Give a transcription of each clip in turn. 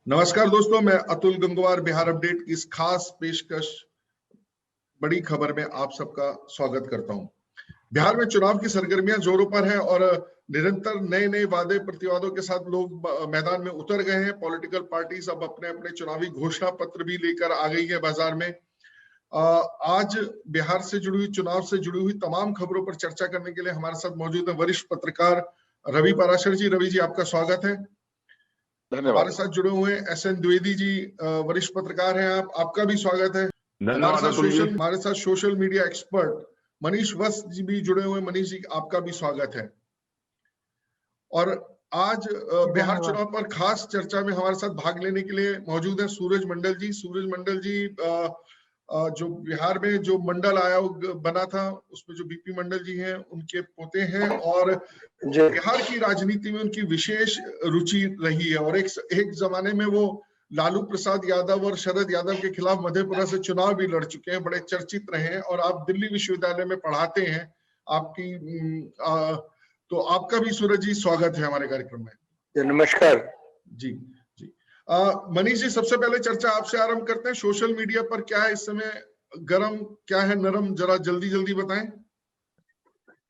नमस्कार दोस्तों, मैं अतुल गंगवार बिहार अपडेट की इस खास पेशकश बड़ी खबर में आप सबका स्वागत करता हूं। बिहार में चुनाव की सरगर्मियां जोरों पर है और निरंतर नए नए वादे प्रतिवादों के साथ लोग मैदान में उतर गए हैं। पॉलिटिकल पार्टीज अब अपने अपने चुनावी घोषणा पत्र भी लेकर आ गई है बाजार में। आज बिहार से जुड़ी हुई, चुनाव से जुड़ी हुई तमाम खबरों पर चर्चा करने के लिए हमारे साथ मौजूद है वरिष्ठ पत्रकार रवि पाराशर जी। रवि जी, आपका स्वागत है। हमारे साथ जुड़े हुए एस.एन. द्विवेदी जी, वरिष्ठ पत्रकार हैं। आपका भी स्वागत है। हमारे साथ सोशल मीडिया एक्सपर्ट मनीष वस्त जी भी जुड़े हुए। मनीष जी, आपका भी स्वागत है। और आज बिहार चुनाव पर खास चर्चा में हमारे साथ भाग लेने के लिए मौजूद है सूरज मंडल जी। सूरज मंडल जी जो बिहार में जो मंडल आयोग बना था उसमें जो बीपी मंडल जी हैं उनके पोते हैं और बिहार की राजनीति में उनकी विशेष रुचि रही है। और एक जमाने में वो लालू प्रसाद यादव और शरद यादव के खिलाफ मधेपुरा से चुनाव भी लड़ चुके हैं, बड़े चर्चित रहे हैं। और आप दिल्ली विश्वविद्यालय में पढ़ाते हैं। तो आपका भी सूरज जी स्वागत है हमारे कार्यक्रम में। नमस्कार जी जी। मनीष जी, सबसे पहले चर्चा आपसे आरंभ करते हैं। सोशल मीडिया पर क्या है इस समय गरम, क्या है नरम, जरा जल्दी जल्दी बताएं।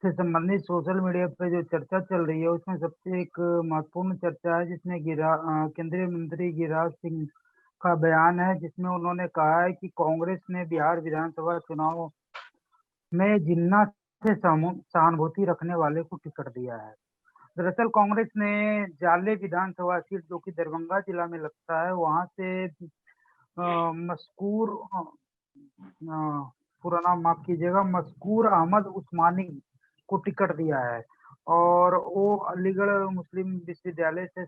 से संबंधित सोशल मीडिया पे जो चर्चा चल रही है उसमें सबसे एक महत्वपूर्ण चर्चा है जिसमें केंद्रीय मंत्री गिरिराज सिंह का बयान है, जिसमें उन्होंने कहा है कि कांग्रेस ने बिहार विधानसभा चुनाव में जिन्ना से सहानुभूति रखने वाले को टिकट दिया है। दरअसल कांग्रेस ने जाले विधानसभा सीट, जो कि दरभंगा जिला में लगता है, वहां से मशकूर पूरा नाम माफ कीजिएगा, मशकूर अहमद उस्मानी को टिकट दिया है। और वो अलीगढ़ मुस्लिम विश्वविद्यालय से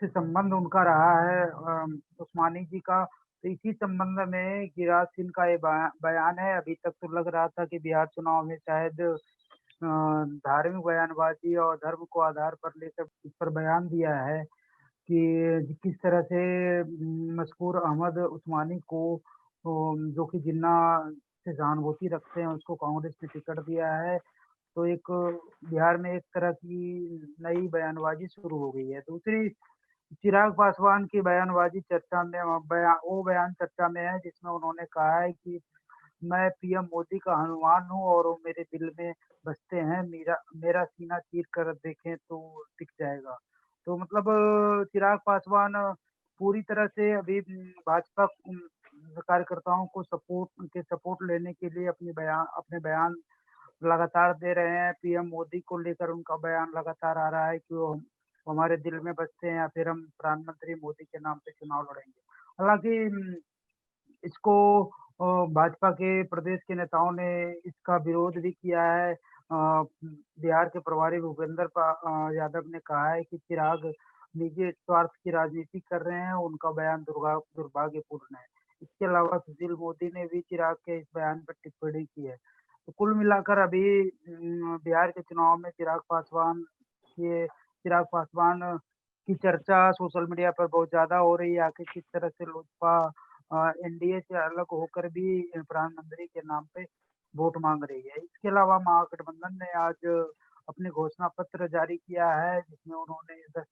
संबंध उनका रहा है, उस्मानी जी का। तो इसी संबंध में गिरिराज सिंह का ये बयान है। अभी तक तो लग रहा था कि बिहार चुनाव में शायद धार्मिक बयानबाजी और धर्म को आधार पर लेकर इस पर बयान दिया है कि किस तरह से मशकूर अहमद उस्मानी को, जो कि जिन्ना से सहानुभूति रखते हैं, उसको कांग्रेस ने टिकट दिया है। तो एक बिहार में एक तरह की नई बयानबाजी शुरू हो गई है। दूसरी, चिराग पासवान की बयानबाजी चर्चा में, वो बयान चर्चा में है जिसमें उन्होंने कहा है कि मैं पीएम मोदी का हनुमान हूँ और वो मेरे दिल में बसते हैं, मेरा सीना चीर कर देखें तो दिख जाएगा। तो मतलब चिराग पासवान पूरी तरह से अभी भाजपा कार्यकर्ताओं को सपोर्ट लेने के लिए अपने बयान लगातार दे रहे हैं। पीएम मोदी को लेकर उनका बयान लगातार आ रहा है कि वो हमारे दिल में बसते हैं या फिर हम प्रधानमंत्री मोदी के नाम पे चुनाव लड़ेंगे। हालांकि इसको भाजपा के प्रदेश के नेताओं ने इसका विरोध भी किया है। बिहार के प्रभारी भूपेंद्र यादव ने कहा है कि चिराग निजी स्वार्थ की राजनीति कर रहे हैं, उनका बयान दुर्भाग्यपूर्ण है। इसके अलावा सुशील मोदी ने भी चिराग के इस बयान पर टिप्पणी की है। तो कुल मिलाकर अभी बिहार के चुनाव में चिराग पासवान की चर्चा सोशल मीडिया पर बहुत ज्यादा हो रही है। आखिर किस तरह से लोजपा एनडीए से अलग होकर भी प्रधानमंत्री के नाम पे वोट मांग रही है। इसके अलावा महागठबंधन ने आज अपने घोषणा पत्र जारी किया है, जिसमें उन्होंने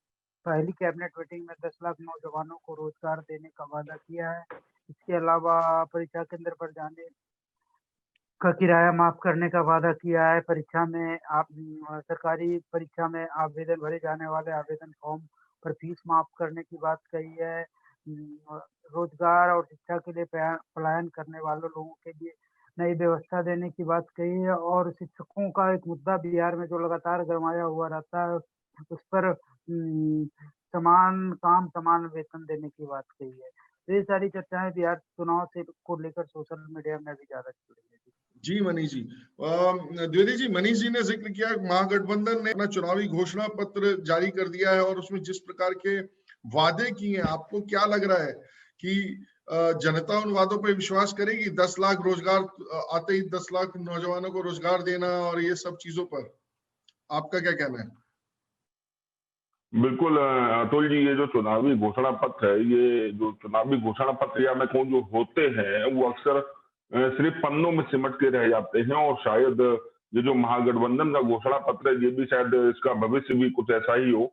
पहली कैबिनेट मीटिंग में 10 लाख नौजवानों को रोजगार देने का वादा किया है। इसके अलावा परीक्षा केंद्र पर जाने का किराया माफ करने का वादा किया है। सरकारी परीक्षा में आवेदन भरे जाने वाले आवेदन फॉर्म पर फीस माफ करने की बात कही है। रोजगार और शिक्षा के लिए पलायन करने वाले लोगों के लिए नई व्यवस्था देने की बात कही है। और शिक्षकों का एक मुद्दा बिहार में जो लगातार गरमाया हुआ रहता है, उस पर समान काम समान वेतन देने की बात कही है। तो ये सारी चर्चाएं बिहार चुनाव को लेकर सोशल मीडिया में भी ज्यादा चल रही है। जी मनीष जी, द्विवेदी जी, मनीष जी ने जिक्र किया महागठबंधन ने अपना चुनावी घोषणा पत्र जारी कर दिया है और उसमें जिस प्रकार के वादे किए हैं, आपको क्या लग रहा है कि जनता उन वादों पर विश्वास करेगी? 10 लाख रोजगार आते ही 10 लाख नौजवानों को रोजगार देना और ये सब चीजों पर आपका क्या कहना है? बिल्कुल अतुल जी, ये जो चुनावी घोषणा पत्र है, ये जो चुनावी घोषणा पत्र या मैं कहूँ जो होते हैं, वो अक्सर सिर्फ पन्नों में सिमट के रह जाते हैं। और शायद ये जो महागठबंधन का घोषणा पत्र है, ये भी शायद इसका भविष्य भी कुछ ऐसा ही हो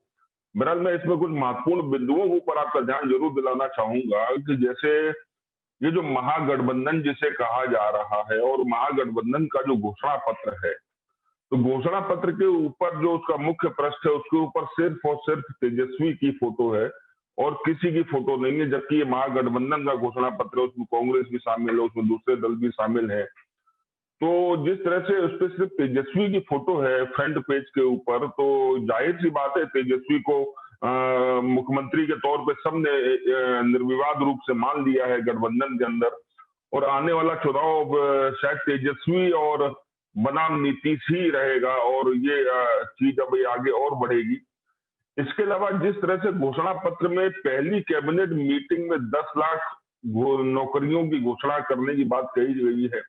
बहरहाल मैं इसमें कुछ महत्वपूर्ण बिंदुओं के ऊपर आपका ध्यान जरूर दिलाना चाहूंगा कि जैसे ये जो महागठबंधन जिसे कहा जा रहा है और महागठबंधन का जो घोषणा पत्र है, तो घोषणा पत्र के ऊपर जो उसका मुख्य पृष्ठ है उसके ऊपर सिर्फ और सिर्फ तेजस्वी की फोटो है और किसी की फोटो नहीं है, जबकि ये महागठबंधन का घोषणा पत्र है, उसमें कांग्रेस भी शामिल है, उसमें दूसरे दल भी शामिल है। तो जिस तरह से उस पर सिर्फ तेजस्वी की फोटो है फ्रंट पेज के ऊपर, तो जाहिर सी बात है तेजस्वी को मुख्यमंत्री के तौर पे सबने निर्विवाद रूप से मान लिया है गठबंधन के अंदर। और आने वाला चुनाव शायद तेजस्वी और बनाम नीतीश ही रहेगा और ये चीज अब ये आगे और बढ़ेगी। इसके अलावा जिस तरह से घोषणा पत्र में पहली कैबिनेट मीटिंग में 10 लाख नौकरियों की घोषणा करने की बात कही गई है,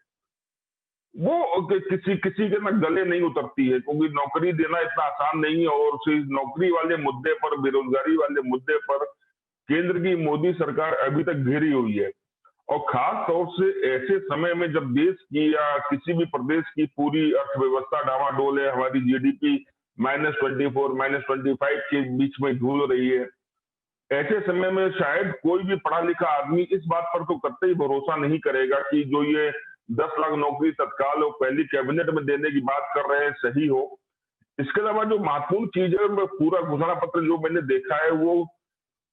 वो किसी किसी के ना गले नहीं उतरती है, क्योंकि नौकरी देना इतना आसान नहीं है। और सिर्फ नौकरी वाले मुद्दे पर, बेरोजगारी वाले मुद्दे पर केंद्र की मोदी सरकार अभी तक घिरी हुई है। और खास तौर से ऐसे समय में जब देश की या किसी भी प्रदेश की पूरी अर्थव्यवस्था डावाडोल है, हमारी जीडीपी -24 -25 के बीच में झूल रही है, ऐसे समय में शायद कोई भी पढ़ा लिखा आदमी इस बात पर तो कतई ही भरोसा नहीं करेगा कि जो ये 10 लाख नौकरी तत्काल और पहली कैबिनेट में देने की बात कर रहे हैं सही हो। इसके अलावा जो महत्वपूर्ण चीज है, पूरा घोषणा पत्र जो मैंने देखा है, वो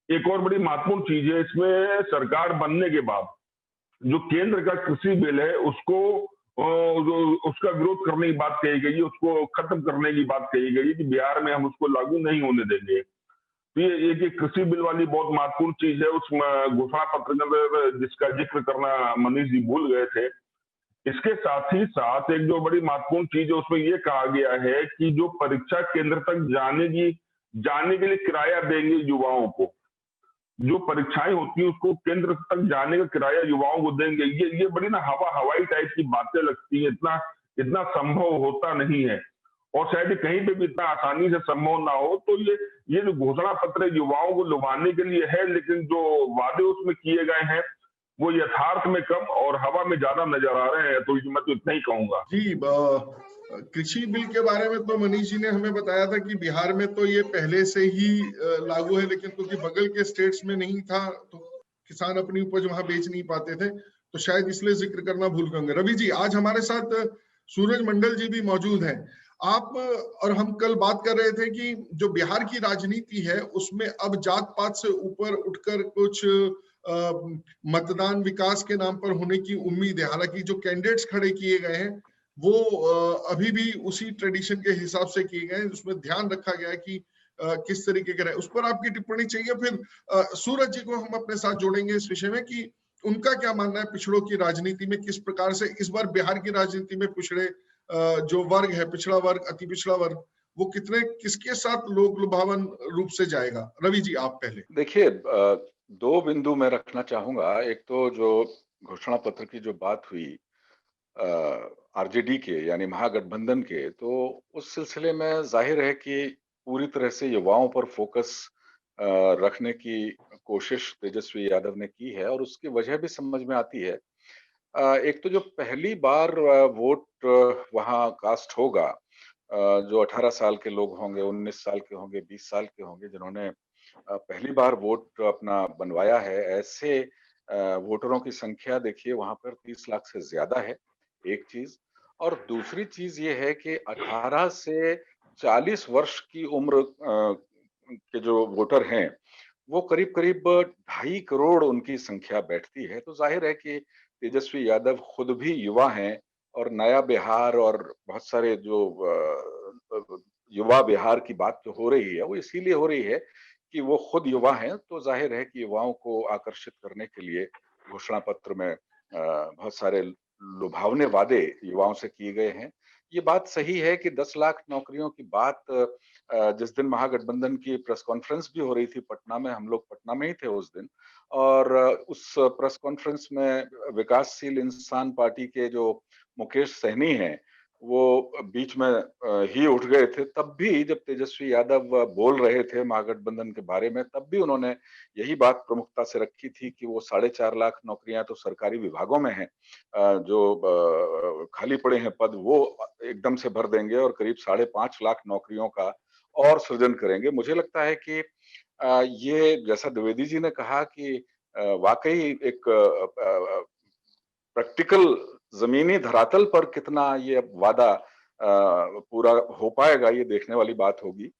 एक और बड़ी महत्वपूर्ण चीज है इसमें, सरकार बनने के बाद जो केंद्र का कृषि बिल है उसको उसका विरोध करने की बात कही गई है, उसको खत्म करने की बात कही गई है कि बिहार में हम उसको लागू नहीं होने देंगे। तो ये एक कृषि बिल वाली बहुत महत्वपूर्ण चीज है उस घोषणा पत्र के अंदर, जिसका जिक्र करना मनीष जी भूल गए थे। इसके साथ ही साथ एक जो बड़ी महत्वपूर्ण चीज है उसमें यह कहा गया है कि जो परीक्षा केंद्र तक जाने के लिए किराया देंगे युवाओं को, जो परीक्षाएं होती हैं उसको केंद्र तक जाने का किराया युवाओं को देंगे। ये बड़ी ना हवाई टाइप की बातें लगती है, इतना इतना संभव होता नहीं है और शायद कहीं पे भी इतना आसानी से संभव ना हो। तो ये जो घोषणा पत्र युवाओं को लुभाने के लिए है, लेकिन जो वादे उसमें किए गए हैं वो यथार्थ में कम और हवा में ज्यादा नजर आ रहे हैं। तो मैं तो इतना ही कहूंगा जी। कृषि बिल के बारे में तो मनीष जी ने हमें बताया था कि बिहार में तो ये पहले से ही लागू है, लेकिन क्योंकि बगल के स्टेट्स में नहीं था तो किसान अपनी उपज वहां बेच नहीं पाते थे, तो शायद इसलिए जिक्र करना भूल गए। रवि जी, आज हमारे साथ सूरज मंडल जी भी मौजूद हैं। आप और हम कल बात कर रहे थे कि जो बिहार की राजनीति है उसमें अब जात पात से ऊपर उठकर कुछ मतदान विकास के नाम पर होने की उम्मीद है। हालांकि जो कैंडिडेट्स खड़े किए गए हैं वो अभी भी उसी ट्रेडिशन के हिसाब से किए गए हैं, उसमें ध्यान रखा गया है कि किस तरीके के रहे। उस पर आपकी टिप्पणी चाहिए। फिर सूरज जी को हम अपने साथ जोड़ेंगे इस विषय में कि उनका क्या मानना है पिछड़ों की राजनीति में, किस प्रकार से इस बार बिहार की राजनीति में पिछड़े जो वर्ग है, पिछड़ा वर्ग, अति पिछड़ा वर्ग, वो किसके साथ लोक लुभावन रूप से जाएगा। रवि जी, आप पहले। देखिए, दो बिंदु मैं रखना चाहूंगा। एक तो जो घोषणा पत्र की जो बात हुई आरजेडी के यानी महागठबंधन के, तो उस सिलसिले में जाहिर है कि पूरी तरह से युवाओं पर फोकस रखने की कोशिश तेजस्वी यादव ने की है और उसकी वजह भी समझ में आती है। एक तो जो पहली बार वोट वहां कास्ट होगा, जो 18 साल के लोग होंगे, 19 साल के होंगे, 20 साल के होंगे, जिन्होंने पहली बार वोट अपना बनवाया है, ऐसे वोटरों की संख्या देखिए वहां पर 30 लाख से ज्यादा है, एक चीज। और दूसरी चीज ये है कि 18 से 40 वर्ष की उम्र के जो वोटर हैं, वो करीब करीब 2.5 करोड़ उनकी संख्या बैठती है। तो जाहिर है कि तेजस्वी यादव खुद भी युवा हैं और नया बिहार और बहुत सारे जो युवा बिहार की बात जो हो रही है वो इसीलिए हो रही है कि वो खुद युवा हैं। तो जाहिर है कि युवाओं को आकर्षित करने के लिए घोषणा पत्र में बहुत सारे लुभावने वादे युवाओं से किए गए हैं। ये बात सही है कि 10 लाख नौकरियों की बात जिस दिन महागठबंधन की प्रेस कॉन्फ्रेंस भी हो रही थी पटना में, हम लोग पटना में ही थे उस दिन, और उस प्रेस कॉन्फ्रेंस में विकासशील इंसान पार्टी के जो मुकेश सहनी हैं वो बीच में ही उठ गए थे। तब भी जब तेजस्वी यादव बोल रहे थे महागठबंधन के बारे में, तब भी उन्होंने यही बात प्रमुखता से रखी थी कि वो 4.5 लाख नौकरियां तो सरकारी विभागों में हैं, जो खाली पड़े हैं पद वो एकदम से भर देंगे और करीब 5.5 लाख नौकरियों का और सृजन करेंगे। मुझे लगता है कि ये जैसा द्विवेदी जी ने कहा कि वाकई एक प्रैक्टिकल जमीनी धरातल पर कितना ये वादा पूरा हो पाएगा, ये देखने वाली बात होगी।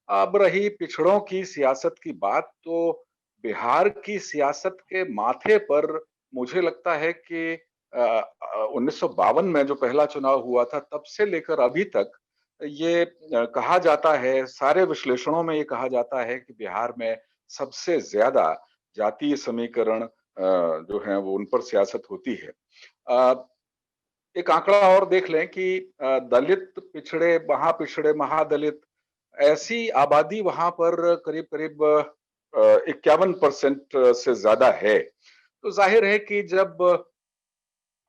अब रही पिछड़ों की सियासत की बात, तो बिहार की सियासत के माथे पर मुझे लगता है कि 1952 में जो पहला चुनाव हुआ था, तब से लेकर अभी तक ये कहा जाता है, सारे विश्लेषणों में ये कहा जाता है कि बिहार में सबसे ज्यादा जातीय समीकरण जो है वो उन पर सियासत होती है। एक आंकड़ा और देख लें कि दलित, पिछड़े, महापिछड़े, महादलित, ऐसी आबादी वहां पर करीब करीब 51% से ज्यादा है। तो जाहिर है कि जब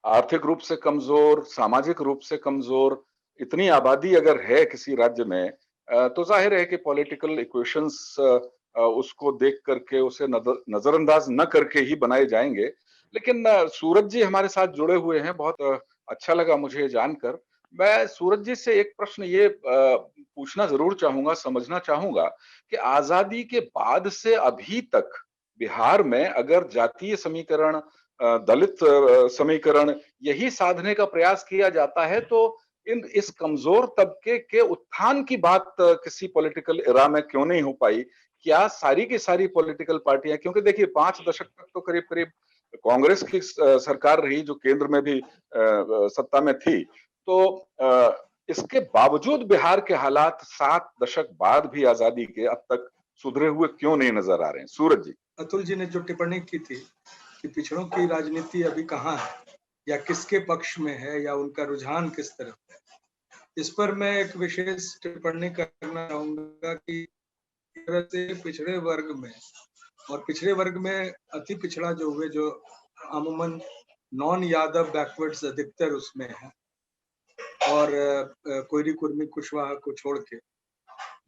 आर्थिक रूप से कमजोर, सामाजिक रूप से कमजोर इतनी आबादी अगर है किसी राज्य में, तो जाहिर है कि पॉलिटिकल इक्वेशंस उसको देख करके उसे नजरअंदाज न करके ही बनाए जाएंगे। लेकिन सूरज जी हमारे साथ जुड़े हुए हैं, बहुत अच्छा लगा मुझे जानकर। मैं सूरज जी से एक प्रश्न ये पूछना जरूर चाहूंगा, समझना चाहूंगा कि आजादी के बाद से अभी तक बिहार में अगर जातीय समीकरण, दलित समीकरण यही साधने का प्रयास किया जाता है, तो इस कमजोर तबके के उत्थान की बात किसी पॉलिटिकल एरा में क्यों नहीं हो पाई? क्या सारी की सारी पॉलिटिकल पार्टियां, क्योंकि देखिए 5 दशक तक तो करीब करीब कांग्रेस की सरकार रही जो केंद्र में भी सत्ता में थी, तो इसके बावजूद बिहार के हालात 7 दशक बाद भी आजादी के अब तक सुधरे हुए क्यों नहीं नजर आ रहे हैं? सूरज जी। अतुल जी ने जो टिप्पणी की थी कि पिछड़ों की राजनीति अभी कहाँ है या किसके पक्ष में है या उनका रुझान किस तरफ है, इस पर मैं एक विशेष टिप्पणी करना चाहूंगा कि पिछड़े वर्ग में और पिछड़े वर्ग में अति पिछड़ा जो हुए, जो अमूमन नॉन यादव बैकवर्ड्स अधिकतर उसमें है, और कोयरी कुर्मी कुशवाहा को छोड़ के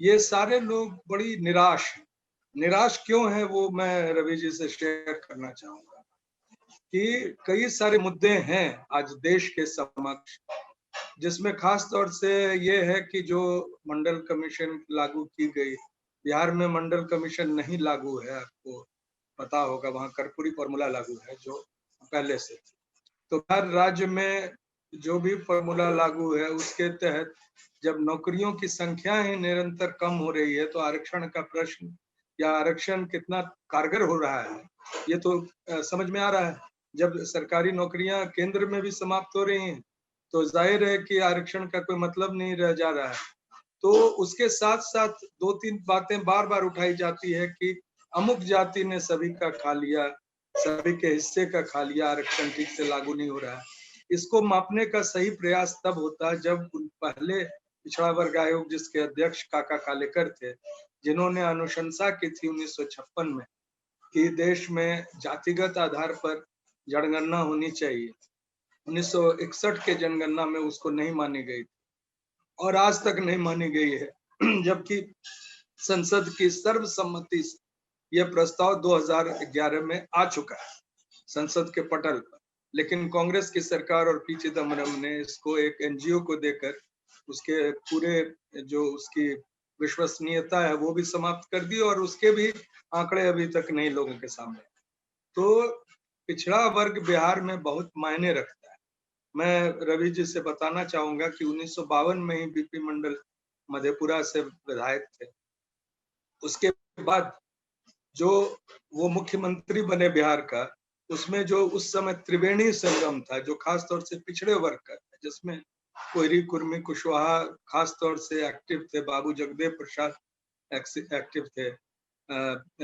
ये सारे लोग बड़ी निराश हैं। निराश क्यों है वो मैं रवि जी से शेयर करना चाहूंगा कि कई सारे मुद्दे हैं आज देश के समक्ष, जिसमें खास तौर से ये है कि जो मंडल कमीशन लागू की गई, बिहार में मंडल कमीशन नहीं लागू है, आपको पता होगा, वहां कर्पूरी फॉर्मूला लागू है जो पहले से। तो हर राज्य में जो भी फॉर्मूला लागू है उसके तहत जब नौकरियों की संख्या ही निरंतर कम हो रही है, तो आरक्षण का प्रश्न या आरक्षण कितना कारगर हो रहा है ये तो समझ में आ रहा है। जब सरकारी नौकरियां केंद्र में भी समाप्त हो रही हैं, तो जाहिर है कि आरक्षण का कोई मतलब नहीं रह जा रहा है। तो उसके साथ साथ 2-3 बातें बार बार उठाई जाती है कि अमुक जाति ने सभी का खा लिया, सभी के हिस्से का खा लिया, आरक्षण ठीक से लागू नहीं हो रहा है। इसको मापने का सही प्रयास तब होता है जब पहले पिछड़ा वर्ग आयोग जिसके अध्यक्ष काका कालेकर थे, जिन्होंने अनुशंसा की थी 1956 में कि देश में जातिगत आधार पर जनगणना होनी चाहिए। 1961 के जनगणना में उसको नहीं मानी गई और आज तक नहीं मानी गई है, जबकि संसद की सर्वसम्मति से यह प्रस्ताव 2011 में आ चुका है संसद के पटल पर, लेकिन कांग्रेस की सरकार और पी चिदम्बरम ने इसको एक एनजीओ को देकर उसके पूरे जो उसकी विश्वसनीयता है वो भी समाप्त कर दी और उसके भी आंकड़े अभी तक नहीं लोगों के सामने। तो पिछड़ा वर्ग बिहार में बहुत मायने रखता है। मैं रवि जी से बताना चाहूंगा कि 1952 में ही बीपी मंडल मधेपुरा से विधायक थे। उसके बाद जो वो मुख्यमंत्री बने बिहार का, उसमें जो उस समय त्रिवेणी संगम था जो खास तौर से पिछड़े वर्ग का था, जिसमें कोयरी कुर्मी कुशवाहा खास तौर से एक्टिव थे, बाबू जगदेव प्रसाद एक्टिव थे,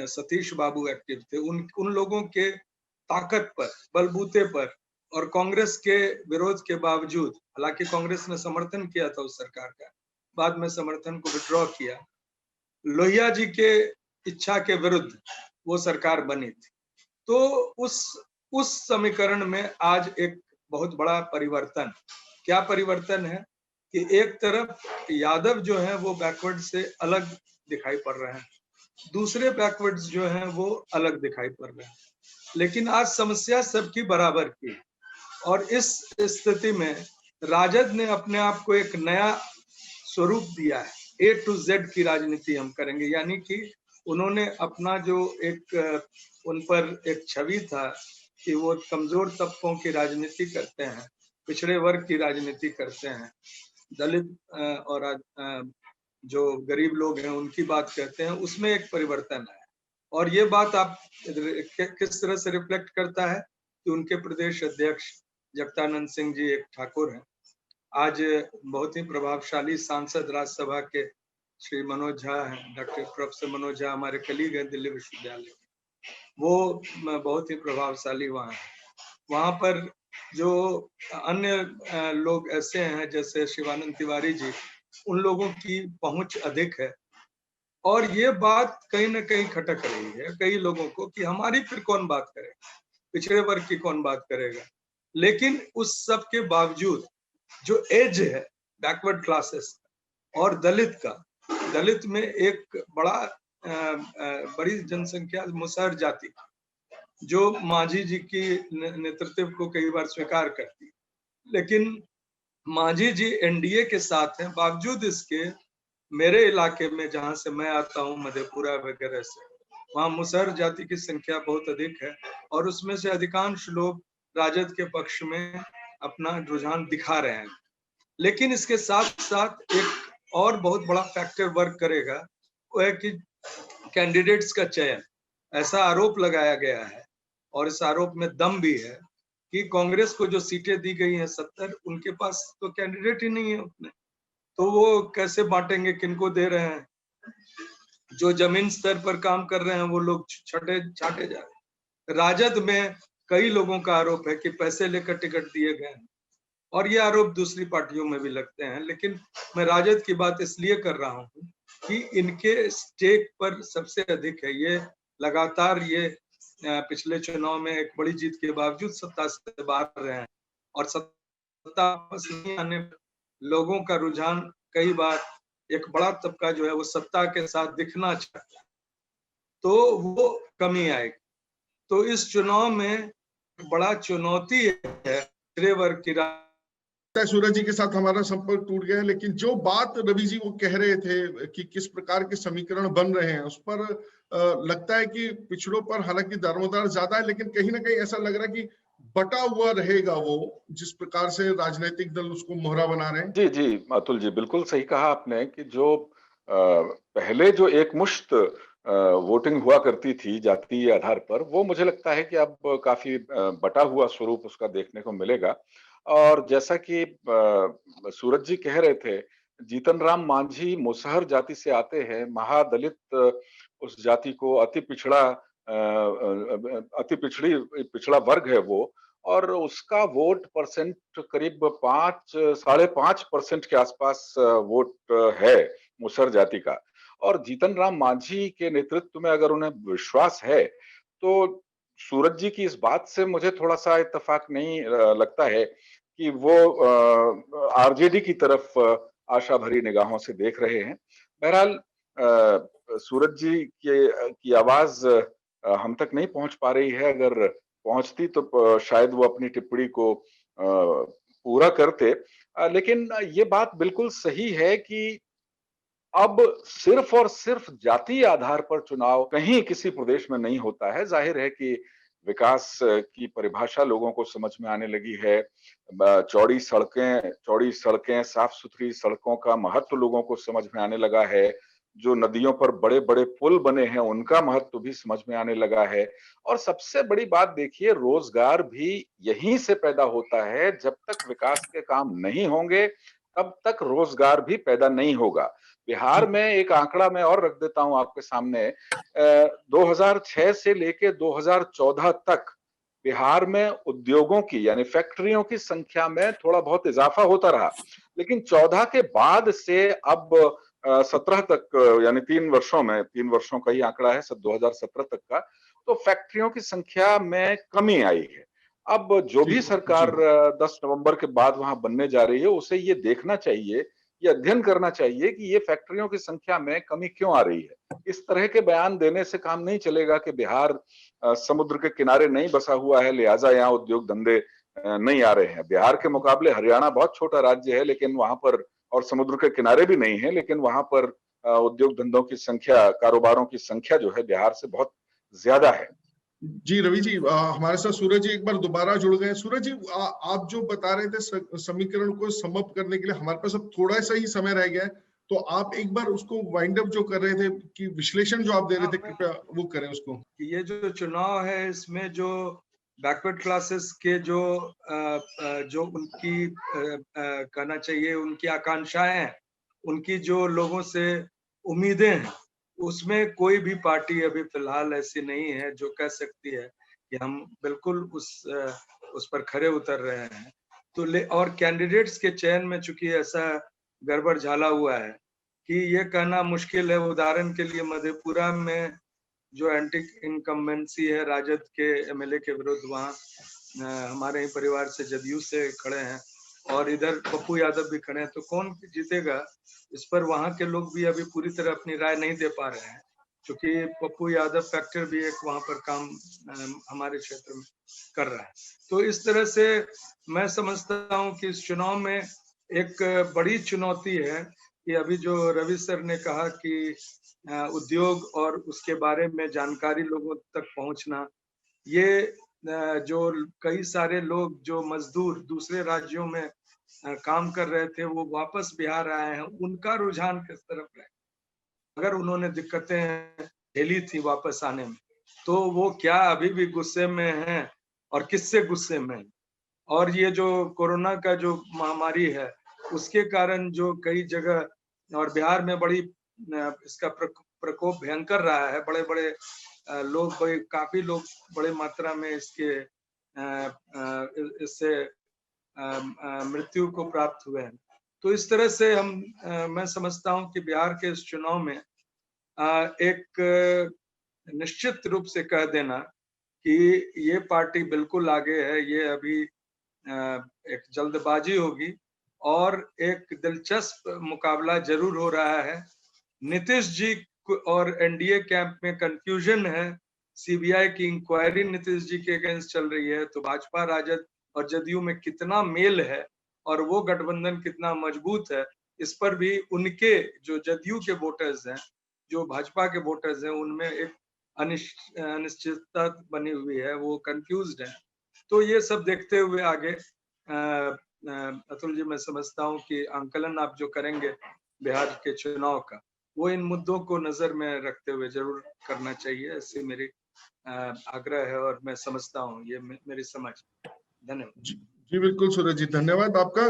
सतीश बाबू एक्टिव थे। उन लोगों के ताकत पर, बलबूते पर और कांग्रेस के विरोध के बावजूद, हालांकि कांग्रेस ने समर्थन किया था उस सरकार का, बाद में समर्थन को विड्रॉ किया, लोहिया जी के इच्छा के विरुद्ध वो सरकार बनी थी। तो उस समीकरण में आज एक बहुत बड़ा परिवर्तन, क्या परिवर्तन है कि एक तरफ यादव जो है वो बैकवर्ड से अलग दिखाई पड़ रहे हैं, दूसरे बैकवर्ड्स जो हैं वो अलग दिखाई पड़ रहे हैं, लेकिन आज समस्या सबकी बराबर की। और इस स्थिति में राजद ने अपने आप को एक नया स्वरूप दिया है, A to Z की राजनीति हम करेंगे, यानी कि उन्होंने अपना जो एक उन पर एक छवि था कि वो कमजोर तबकों की राजनीति करते हैं, पिछड़े वर्ग की राजनीति करते हैं, दलित और जो गरीब लोग हैं उनकी बात कहते हैं, उसमें एक परिवर्तन है। और ये बात आप किस तरह से रिफ्लेक्ट करता है कि उनके प्रदेश अध्यक्ष जगदानंद सिंह जी एक ठाकुर हैं, आज बहुत ही प्रभावशाली सांसद राज्यसभा के श्री मनोज झा हैं, डॉक्टर प्रोफेसर मनोज झा हमारे कलीग हैं दिल्ली विश्वविद्यालय, वो बहुत ही प्रभावशाली वहाँ है। वहाँ पर जो अन्य लोग ऐसे हैं जैसे शिवानंद तिवारी जी, उन लोगों की पहुंच अधिक है। और ये बात कहीं ना कहीं खटक रही है कई लोगों को कि हमारी फिर कौन बात करेगा, पिछड़े वर्ग की कौन बात करेगा। लेकिन उस सब के बावजूद जो एज है बैकवर्ड क्लासेस और दलित का, दलित में एक बड़ी जनसंख्या मुसहर जाति जो मांझी जी की नेतृत्व को कई बार स्वीकार करती है, लेकिन मांझी जी एनडीए के साथ हैं, बावजूद इसके मेरे इलाके में जहां से मैं आता हूं मधेपुरा वगैरह से, वहां मुसहर जाति की संख्या बहुत अधिक है और उसमें से अधिकांश लोग राजद के पक्ष में अपना रुझान दिखा रहे हैं। लेकिन इसके साथ साथ एक और बहुत बड़ा फैक्टर वर्क करेगा, वो है कि कैंडिडेट्स का चयन। ऐसा आरोप लगाया गया है और इस आरोप में दम भी है कि कांग्रेस को जो सीटें दी गई हैं 70, उनके पास तो कैंडिडेट ही नहीं है उतने, तो वो कैसे बांटेंगे, किनको दे रहे हैं। जो जमीन स्तर पर काम कर रहे हैं वो लोग छाटे जा रहे हैं। राजद में कई लोगों का आरोप है कि पैसे लेकर टिकट दिए गए हैं और ये आरोप दूसरी पार्टियों में भी लगते हैं। लेकिन मैं राजद की बात इसलिए कर रहा हूँ कि इनके स्टेक पर सबसे अधिक है। ये लगातार ये पिछले चुनाव में एक बड़ी जीत के बावजूद सत्ता से बाहर रहे हैं और सत्ता वापस नहीं आने लोगों का रुझान, कई बार एक बड़ा तबका जो है वो सत्ता के साथ दिखना चाहता है, तो वो कमी आएगी। तो इस चुनाव में बड़ा चुनौती है वर्ग की। सूरज जी के साथ हमारा संपर्क टूट गया है, लेकिन जो बात रवि जी वो कह रहे थे कि किस प्रकार के समीकरण बन रहे हैं, उस पर लगता है कि पिछड़ों पर हालांकि दारोमदार ज्यादा है, लेकिन कहीं ना कहीं ऐसा लग रहा है कि बटा हुआ रहेगा वो, जिस प्रकार से राजनीतिक दल उसको मोहरा बना रहे हैं। जी जी अतुल जी, बिल्कुल सही कहा आपने कि जो पहले जो एक मुश्त वोटिंग हुआ करती थी जातीय आधार पर, वो मुझे लगता है कि अब काफी बटा हुआ स्वरूप उसका देखने को मिलेगा। और जैसा कि सूरज जी कह रहे थे, जीतन राम मांझी मुसहर जाति से आते हैं, महादलित उस जाति को पिछड़ा वर्ग है वो, और उसका वोट परसेंट करीब 5.5% के आसपास वोट है मुसहर जाति का। और जीतन राम मांझी के नेतृत्व में अगर उन्हें विश्वास है, तो सूरज जी की इस बात से मुझे थोड़ा सा इत्तेफाक नहीं लगता है कि वो आरजेडी की तरफ आशा भरी निगाहों से देख रहे हैं। बहरहाल सूरज जी की आवाज हम तक नहीं पहुंच पा रही है। अगर पहुंचती तो शायद वो अपनी टिप्पणी को पूरा करते। लेकिन ये बात बिल्कुल सही है कि अब सिर्फ और सिर्फ जातीय आधार पर चुनाव कहीं किसी प्रदेश में नहीं होता है। जाहिर है कि विकास की परिभाषा लोगों को समझ में आने लगी है। चौड़ी सड़कें, साफ सुथरी सड़कों का महत्व लोगों को समझ में आने लगा है। जो नदियों पर बड़े बड़े पुल बने हैं उनका महत्व भी समझ में आने लगा है। और सबसे बड़ी बात देखिए, रोजगार भी यहीं से पैदा होता है। जब तक विकास के काम नहीं होंगे तब तक रोजगार भी पैदा नहीं होगा। बिहार में एक आंकड़ा मैं और रख देता हूं आपके सामने। 2006 से लेके 2014 तक बिहार में उद्योगों की यानी फैक्ट्रियों की संख्या में थोड़ा बहुत इजाफा होता रहा, लेकिन 14 के बाद से अब 17 तक, यानी 3 वर्षों का ही आंकड़ा है 2017 तक का, तो फैक्ट्रियों की संख्या में कमी आई है। अब जो भी सरकार 10 नवंबर के बाद वहां बनने जा रही है, उसे ये देखना चाहिए, ये अध्ययन करना चाहिए कि ये फैक्ट्रियों की संख्या में कमी क्यों आ रही है। इस तरह के बयान देने से काम नहीं चलेगा कि बिहार समुद्र के किनारे नहीं बसा हुआ है, लिहाजा यहाँ उद्योग धंधे नहीं आ रहे हैं। बिहार के मुकाबले हरियाणा बहुत छोटा राज्य है, लेकिन वहां पर और समुद्र के किनारे भी नहीं है, लेकिन वहां पर उद्योग धंधों की संख्या, कारोबारों की संख्या जो है बिहार से बहुत ज्यादा है। जी रवि जी, हमारे साथ सूरज जी एक बार दोबारा जुड़ गए। सूरज जी, आप जो बता रहे थे समीकरण को समाप्त करने के लिए हमारे पास अब थोड़ा सा ही समय रह गया है, तो आप एक बार उसको वाइंड अप जो कर रहे थे कि विश्लेषण जो आप दे रहे थे, कृपया वो करें उसको। ये जो चुनाव है इसमें जो बैकवर्ड क्लासेस के जो उनकी कहना चाहिए उनकी आकांक्षाएं हैं, उनकी जो लोगों से उम्मीदें हैं, उसमें कोई भी पार्टी अभी फिलहाल ऐसी नहीं है जो कह सकती है कि हम बिल्कुल उस पर खरे उतर रहे हैं। तो और कैंडिडेट्स के चयन में चूंकि ऐसा गड़बड़ झाला हुआ है कि ये कहना मुश्किल है। उदाहरण के लिए मधेपुरा में जो एंटी इनकम्बेंसी है राजद के एमएलए के विरुद्ध, वहाँ हमारे ही परिवार से जदयू से खड़े हैं और इधर पप्पू यादव भी खड़े हैं, तो कौन जीतेगा इस पर वहाँ के लोग भी अभी पूरी तरह अपनी राय नहीं दे पा रहे हैं, क्योंकि पप्पू यादव फैक्टर भी एक वहाँ पर काम हमारे क्षेत्र में कर रहा है। तो इस तरह से मैं समझता हूँ कि इस चुनाव में एक बड़ी चुनौती है कि अभी जो रवि सर ने कहा कि उद्योग और उसके बारे में जानकारी लोगों तक पहुंचना, ये जो कई सारे लोग जो मजदूर दूसरे राज्यों में काम कर रहे थे वो वापस बिहार आए हैं, उनका रुझान किस तरफ है। अगर उन्होंने दिक्कतें झेली थी वापस आने में, तो वो क्या अभी भी गुस्से में हैं और किससे गुस्से में हैं। और ये जो कोरोना का जो महामारी है उसके कारण जो कई जगह और बिहार में बड़ी इसका प्रकोप भयंकर रहा है। बड़े बड़े लोग, काफी लोग बड़े मात्रा में इससे मृत्यु को प्राप्त हुए हैं। तो इस तरह से मैं समझता हूं कि बिहार के इस चुनाव में एक निश्चित रूप से कह देना कि ये पार्टी बिल्कुल आगे है, ये अभी एक जल्दबाजी होगी और एक दिलचस्प मुकाबला जरूर हो रहा है। नीतीश जी और एनडीए कैंप में कंफ्यूजन है। सीबीआई की इंक्वायरी नीतीश जी के अगेंस्ट चल रही है, तो भाजपा राजद और जदयू में कितना मेल है और वो गठबंधन कितना मजबूत है, इस पर भी उनके जो जदयू के वोटर्स हैं, जो भाजपा के वोटर्स हैं, उनमें एक अनिश्चितता बनी हुई है, वो कंफ्यूज्ड है। तो ये सब देखते हुए आगे अतुल जी, मैं समझता हूँ कि आंकलन आप जो करेंगे बिहार के चुनाव का, वो इन मुद्दों को नजर में रखते हुए जरूर करना चाहिए, ऐसी मेरी आग्रह है और मैं समझता हूँ, ये मेरी समझ। धन्यवाद। जी बिल्कुल सूरज जी, धन्यवाद आपका।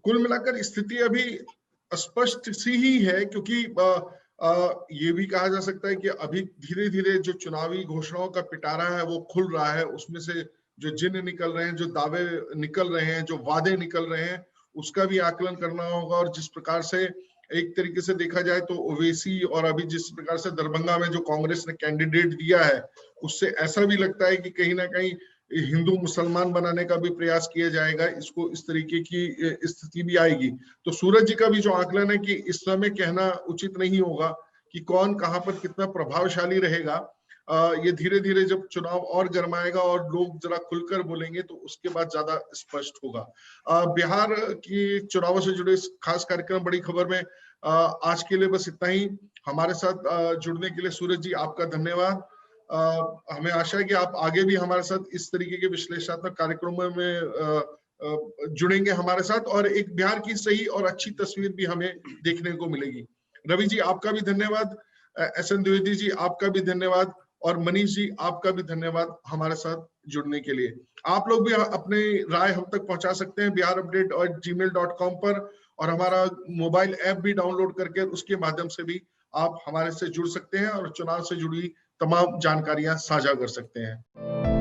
कुल मिलाकर स्थिति अभी स्पष्ट सी ही है, क्योंकि ये भी कहा जा सकता है कि अभी धीरे धीरे जो चुनावी घोषणाओं का पिटारा है वो खुल रहा है। उसमें से जो जिन्न निकल रहे हैं, जो दावे निकल रहे हैं, जो वादे निकल रहे हैं, उसका भी आकलन करना होगा। और जिस प्रकार से एक तरीके से देखा जाए तो ओवैसी और अभी जिस प्रकार से दरभंगा में जो कांग्रेस ने कैंडिडेट दिया है, उससे ऐसा भी लगता है कि कहीं ना कहीं हिंदू मुसलमान बनाने का भी प्रयास किया जाएगा, इसको इस तरीके की स्थिति भी आएगी। तो सूरज जी का भी जो आकलन है कि इस समय कहना उचित नहीं होगा कि कौन कहां पर कितना प्रभावशाली रहेगा। ये धीरे धीरे जब चुनाव और गरमाएगा और लोग जरा खुलकर बोलेंगे तो उसके बाद ज्यादा स्पष्ट होगा। बिहार की चुनावों से जुड़े खास कार्यक्रम बड़ी खबर में आज के लिए बस इतना ही। हमारे साथ जुड़ने के लिए सूरज जी आपका धन्यवाद। हमें आशा है कि आप आगे भी हमारे साथ इस तरीके के विश्लेषणात्मक कार्यक्रमों में जुड़ेंगे हमारे साथ, और एक बिहार की सही और अच्छी तस्वीर भी हमें देखने को मिलेगी। रवि जी आपका भी धन्यवाद, SN द्विवेदी जी आपका भी धन्यवाद, और मनीष जी आपका भी धन्यवाद हमारे साथ जुड़ने के लिए। आप लोग भी अपने राय हम तक पहुंचा सकते हैं biharupdate@gmail.com पर, और हमारा मोबाइल ऐप भी डाउनलोड करके उसके माध्यम से भी आप हमारे से जुड़ सकते हैं और चुनाव से जुड़ी तमाम जानकारियां साझा कर सकते हैं।